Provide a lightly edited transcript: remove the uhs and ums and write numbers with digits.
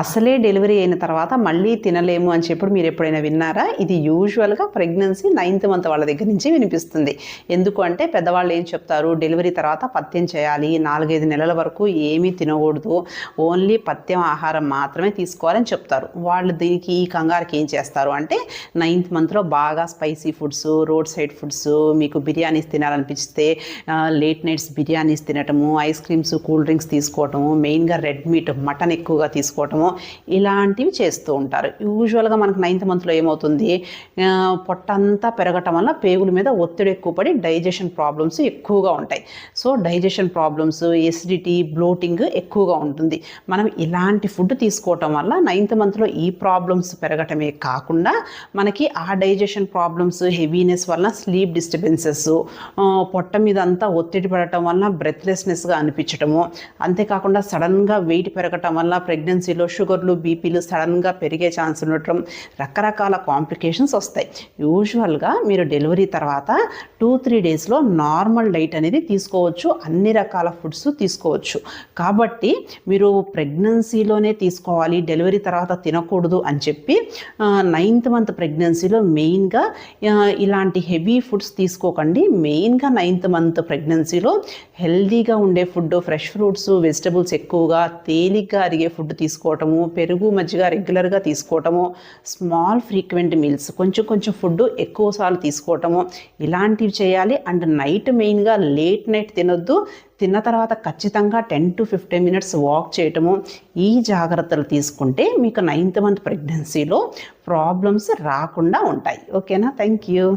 అసలే డెలివరీ అయిన తర్వాత మళ్ళీ తినలేము అని చెప్పి మీరు ఎప్పుడైనా విన్నారా? ఇది యూజువల్గా ప్రెగ్నెన్సీ 9th మంత్ వాళ్ళ దగ్గర నుంచి వినిపిస్తుంది. ఎందుకు అంటే పెద్దవాళ్ళు ఏం చెప్తారు, డెలివరీ తర్వాత పథ్యం చేయాలి, 4-5 నెలల వరకు ఏమీ తినకూడదు, ఓన్లీ పథ్యం ఆహారం మాత్రమే తీసుకోవాలని చెప్తారు. వాళ్ళు దీనికి ఈ కంగారుకి ఏం చేస్తారు అంటే 9th మంత్లో బాగా spicy foods, road side foods, మీకు బిర్యానీస్ తినాలనిపిస్తే లేట్ నైట్స్ బిర్యానీస్ తినటము, ఐస్ క్రీమ్స్, కూల్ డ్రింక్స్ తీసుకోవటము, మెయిన్గా రెడ్ మీట్ మటన్ ఎక్కువగా తీసుకోవటము, ఇలాంటివి చేస్తూ ఉంటారు. యూజువల్గా మనకు 9th మంత్లో ఏమవుతుంది, పొట్టంతా పెరగటం వల్ల పేగుల మీద ఒత్తిడి ఎక్కువ పడి డైజెషన్ ప్రాబ్లమ్స్ ఎక్కువగా ఉంటాయి. So digestion problems, acidity, bloating ఎక్కువగా ఉంటుంది. మనం ఇలాంటి ఫుడ్ తీసుకోవటం వల్ల 9th మంత్లో ఈ ప్రాబ్లమ్స్ పెరగటమే కాకుండా మనకి ఆ డైజెషన్ ప్రాబ్లమ్స్, హెవీనెస్ వల్ల స్లీప్ డిస్టర్బెన్సెస్, పొట్ట మీద అంతా ఒత్తిడి పడటం వల్ల బ్రెత్లెస్నెస్గా అనిపించటము, అంతేకాకుండా సడన్గా వెయిట్ పెరగటం వల్ల ప్రెగ్నెన్సీలో షుగర్లు, బీపీలు సడన్గా పెరిగే ఛాన్స్ ఉండటం, రకరకాల కాంప్లికేషన్స్ వస్తాయి. యూజువల్గా మీరు డెలివరీ తర్వాత 2-3 డేస్లో నార్మల్ డైట్ అనేది తీసుకోవచ్చు, అన్ని రకాల ఫుడ్స్ తీసుకోవచ్చు. కాబట్టి మీరు ప్రెగ్నెన్సీలోనే తీసుకోవాలి, డెలివరీ తర్వాత తినకూడదు అని చెప్పి 9th మంత్ ప్రెగ్నెన్సీలో మెయిన్గా ఇలాంటి హెవీ ఫుడ్స్ తీసుకోకండి. మెయిన్గా 9th మంత్ ప్రెగ్నెన్సీలో హెల్దీగా ఉండే ఫుడ్, ఫ్రెష్ ఫ్రూట్స్, వెజిటబుల్స్ ఎక్కువగా తేలిగ్గా అరిగే ఫుడ్ తీసుకోవటము, పెరుగు, మజ్జిగ రెగ్యులర్గా తీసుకోవటము, స్మాల్ ఫ్రీక్వెంట్ మీల్స్, కొంచెం ఫుడ్ ఎక్కువసార్లు తీసుకోవటము, ఇలాంటివి చేయాలి. అండ్ నైట్ మెయిన్గా లేట్ నైట్ తినొద్దు. తిన్న తర్వాత ఖచ్చితంగా 10-15 మినిట్స్ వాక్ చేయటము, ఈ జాగ్రత్తలు తీసుకుంటే మీకు 9th మంత్ ప్రెగ్నెన్సీలో ప్రాబ్లమ్స్ రాకుండా ఉంటాయి. ఓకేనా? Thank you.